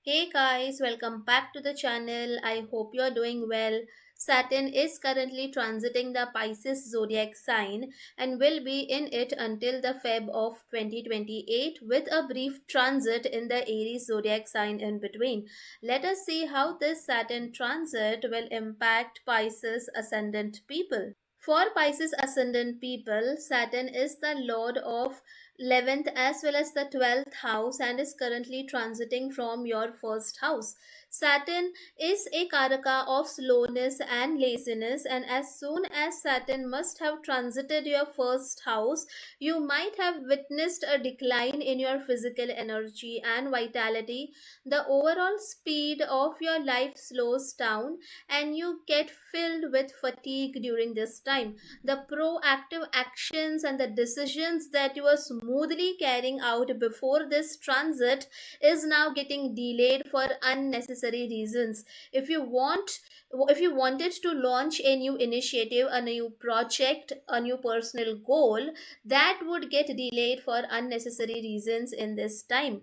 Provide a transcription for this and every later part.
Hey guys, welcome back to the channel. I hope you're doing well. Saturn is currently transiting the Pisces Zodiac Sign and will be in it until the Feb of 2028 with a brief transit in the Aries Zodiac Sign in between. Let us see how this Saturn transit will impact Pisces Ascendant people. For Pisces ascendant people, Saturn is the lord of 11th as well as the 12th house and is currently transiting from your first house. Saturn is a karaka of slowness and laziness, and as soon as Saturn must have transited your first house, you might have witnessed a decline in your physical energy and vitality. The overall speed of your life slows down and you get filled with fatigue during this time. The proactive actions and the decisions that you were smoothly carrying out before this transit is now getting delayed for unnecessary reasons. If you wanted to launch a new initiative, a new project, a new personal goal, that would get delayed for unnecessary reasons in this time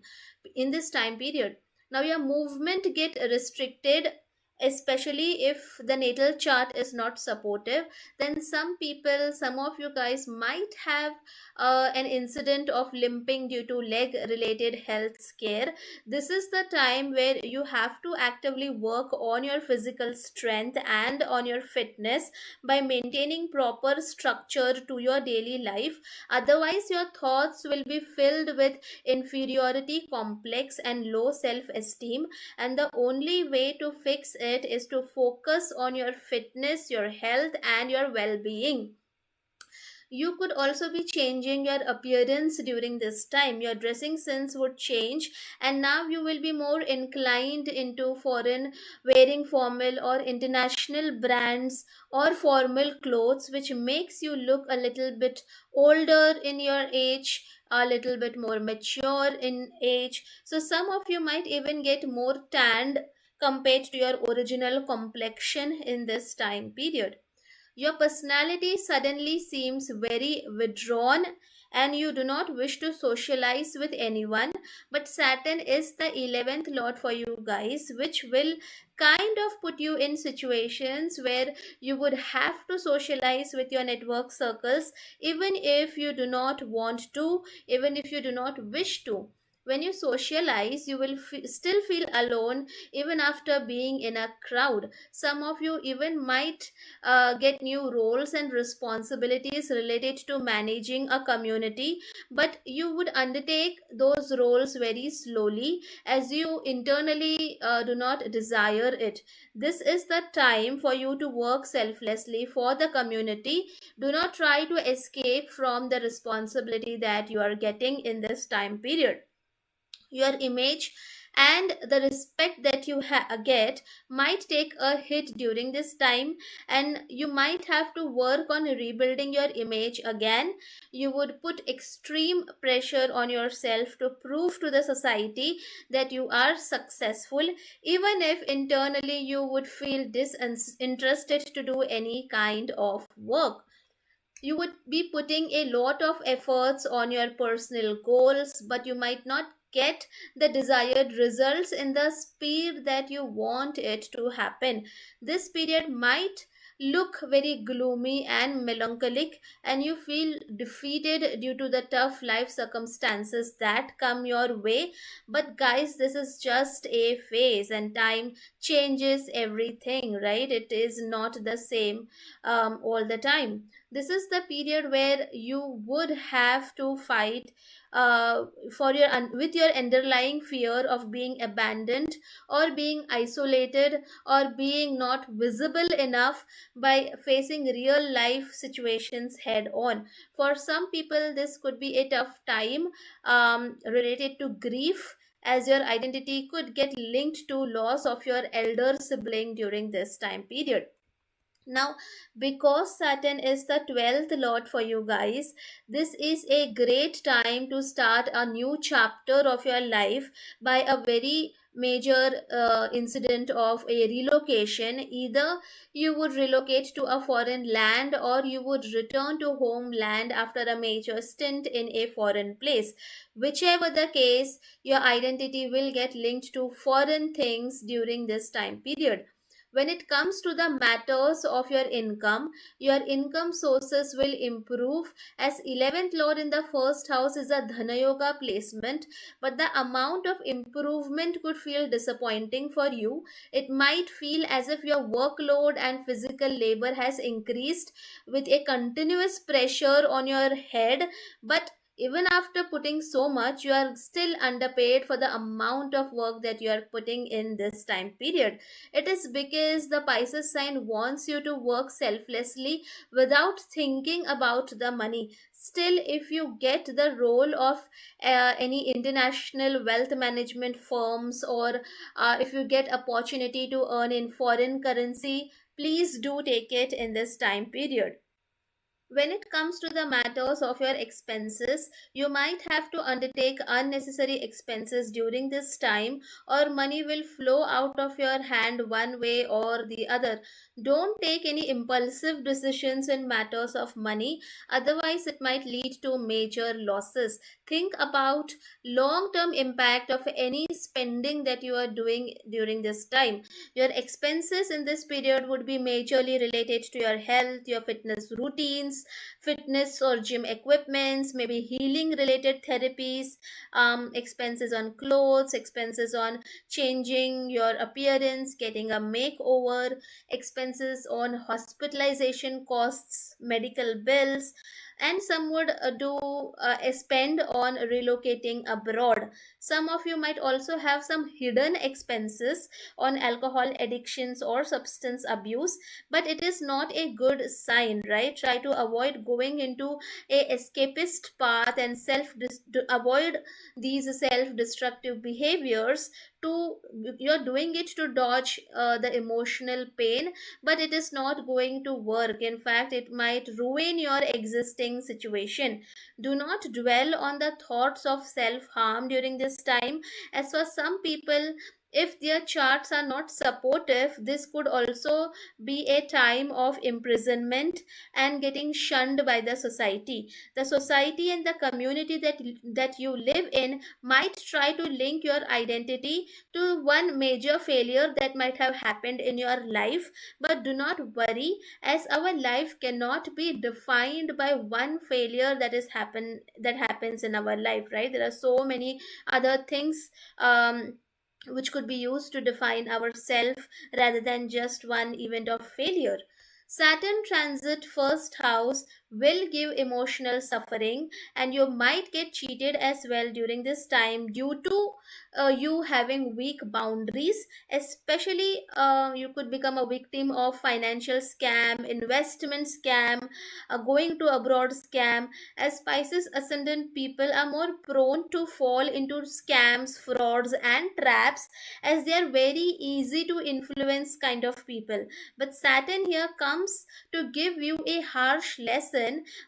period. Now your movement get restricted, especially if the natal chart is not supportive. Then some of you guys might have an incident of limping due to leg related health scare. This is the time where you have to actively work on your physical strength and on your fitness by maintaining proper structure to your daily life. Otherwise your thoughts will be filled with inferiority complex and low self esteem, and the only way to fix it is to focus on your fitness, your health, and your well being. You could also be changing your appearance during this time. Your dressing sense would change, and now you will be more inclined into foreign wearing formal or international brands or formal clothes, which makes you look a little bit older in your age, a little bit more mature in age. So, some of you might even get more tanned compared to your original complexion in this time period. Your personality suddenly seems very withdrawn and you do not wish to socialize with anyone. But Saturn is the 11th lord for you guys, which will kind of put you in situations where you would have to socialize with your network circles, even if you do not want to, even if you do not wish to. When you socialize, you will still feel alone even after being in a crowd. Some of you even might get new roles and responsibilities related to managing a community, but you would undertake those roles very slowly as you internally do not desire it. This is the time for you to work selflessly for the community. Do not try to escape from the responsibility that you are getting in this time period. Your image and the respect that you get might take a hit during this time, and you might have to work on rebuilding your image again. You would put extreme pressure on yourself to prove to the society that you are successful, even if internally you would feel disinterested to do any kind of work. You would be putting a lot of efforts on your personal goals, but you might not get the desired results in the speed that you want it to happen. This period might look very gloomy and melancholic, and you feel defeated due to the tough life circumstances that come your way. But, guys, this is just a phase, and time changes everything, right? It is not the same all the time. This is the period where you would have to fight with your underlying fear of being abandoned or being isolated or being not visible enough by facing real life situations head on. For some people, this could be a tough time related to grief, as your identity could get linked to loss of your elder sibling during this time period. Now, because Saturn is the 12th lord for you guys, this is a great time to start a new chapter of your life by a very major incident of a relocation. Either you would relocate to a foreign land, or you would return to homeland after a major stint in a foreign place. Whichever the case, your identity will get linked to foreign things during this time period. When it comes to the matters of your income sources will improve, as 11th lord in the first house is a dhana yoga placement, but the amount of improvement could feel disappointing for you. It might feel as if your workload and physical labor has increased with a continuous pressure on your head, but even after putting so much, you are still underpaid for the amount of work that you are putting in this time period. It is because the Pisces sign wants you to work selflessly without thinking about the money. Still, if you get the role of any international wealth management firms, or if you get opportunity to earn in foreign currency, please do take it in this time period. When it comes to the matters of your expenses, you might have to undertake unnecessary expenses during this time, or money will flow out of your hand one way or the other. Don't take any impulsive decisions in matters of money, otherwise, it might lead to major losses. Think about long term impact of any spending that you are doing during this time. Your expenses in this period would be majorly related to your health, your fitness routines, fitness or gym equipments, maybe healing related therapies, expenses on clothes, expenses on changing your appearance, getting a makeover, expenses on hospitalization costs, medical bills, and some would do a spend on relocating abroad. Some of you might also have some hidden expenses on alcohol addictions or substance abuse, but it is not a good sign, right? Try to avoid going into a escapist path and to avoid these self destructive behaviors. To You're doing it to dodge the emotional pain, but it is not going to work. In fact, it might ruin your existing situation. Do not dwell on the thoughts of self harm during this time, as for some people, if their charts are not supportive, this could also be a time of imprisonment and getting shunned by the society. The society and the community that you live in might try to link your identity to one major failure that might have happened in your life, but do not worry, as our life cannot be defined by one failure that happens in our life, right? There are so many other things which could be used to define ourself rather than just one event of failure. Saturn transit first house will give emotional suffering, and you might get cheated as well during this time due to you having weak boundaries. Especially, you could become a victim of financial scam, investment scam, going to abroad scam, as Pisces ascendant people are more prone to fall into scams, frauds, and traps, as they are very easy to influence kind of people. But Saturn here comes to give you a harsh lesson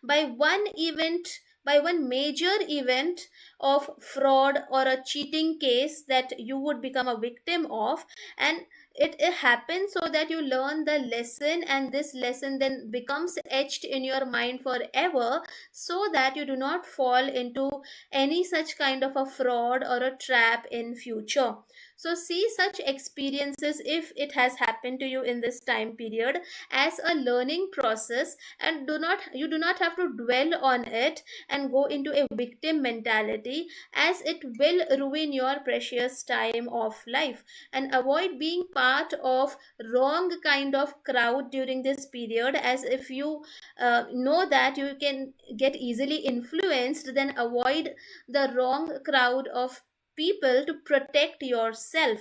by one event. By one major event of fraud or a cheating case that you would become a victim of, and it happens so that you learn the lesson, and this lesson then becomes etched in your mind forever, so that you do not fall into any such kind of a fraud or a trap in future. So see such experiences, if it has happened to you in this time period, as a learning process, and do not have to dwell on it and go into a victim mentality, as it will ruin your precious time of life. And avoid being part of wrong kind of crowd during this period, as if you know that you can get easily influenced, then avoid the wrong crowd of people to protect yourself.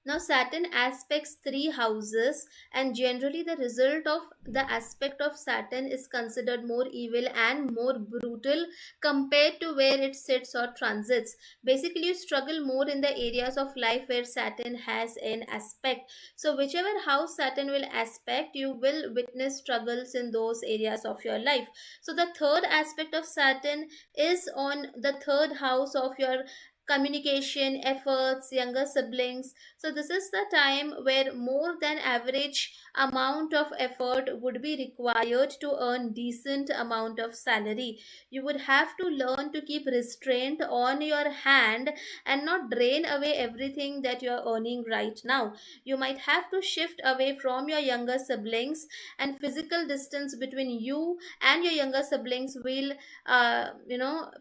Now, Saturn aspects three houses, and generally, the result of the aspect of Saturn is considered more evil and more brutal compared to where it sits or transits. Basically, you struggle more in the areas of life where Saturn has an aspect. So, whichever house Saturn will aspect, you will witness struggles in those areas of your life. So, the third aspect of Saturn is on the third house of your communication, efforts, younger siblings. So this is the time where more than average amount of effort would be required to earn decent amount of salary. You would have to learn to keep restraint on your hand and not drain away everything that you're earning right now. You might have to shift away from your younger siblings, and physical distance between you and your younger siblings will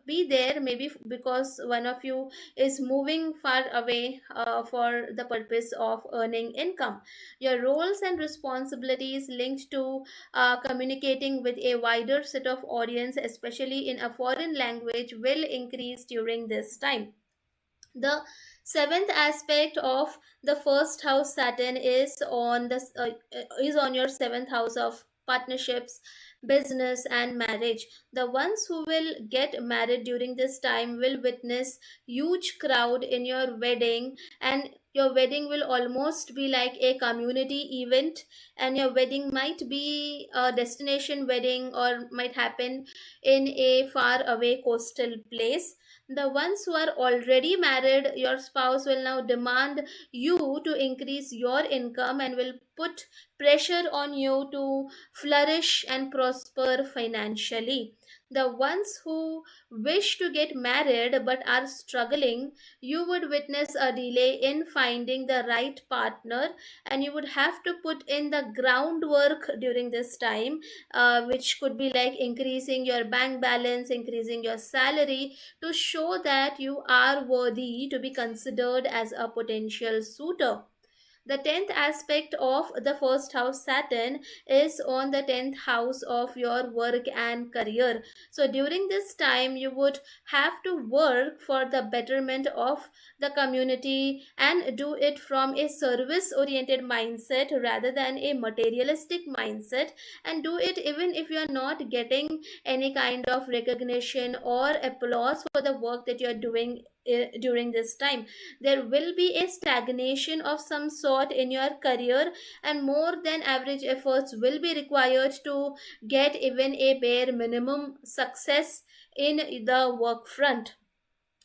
be there, maybe because one of you is moving far away for the purpose of earning income. Your roles and responsibilities linked to communicating with a wider set of audience, especially in a foreign language, will increase during this time. The seventh aspect of the first house Saturn is on your seventh house of partnerships, business, and marriage. The ones who will get married during this time will witness huge crowd in your wedding, and your wedding will almost be like a community event. And your wedding might be a destination wedding or might happen in a far away coastal place. The ones who are already married, your spouse will now demand you to increase your income and will put pressure on you to flourish and prosper financially. The ones who wish to get married but are struggling, you would witness a delay in finding the right partner, and you would have to put in the groundwork during this time, which could be like increasing your bank balance, increasing your salary, to show that you are worthy to be considered as a potential suitor. The 10th aspect of the first house Saturn is on the 10th house of your work and career. So during this time, you would have to work for the betterment of the community and do it from a service oriented mindset rather than a materialistic mindset, and do it even if you are not getting any kind of recognition or applause for the work that you are doing during this time. There will be a stagnation of some sort in your career, and more than average efforts will be required to get even a bare minimum success in the work front.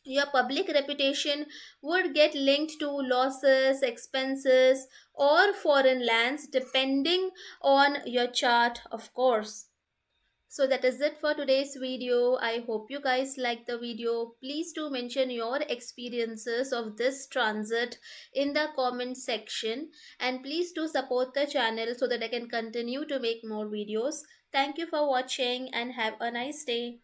Your public reputation would get linked to losses, expenses, or foreign lands, depending on your chart, of course. So that is it for today's video. I hope you guys like the video. Please do mention your experiences of this transit in the comment section, and please do support the channel so that I can continue to make more videos. Thank you for watching and have a nice day.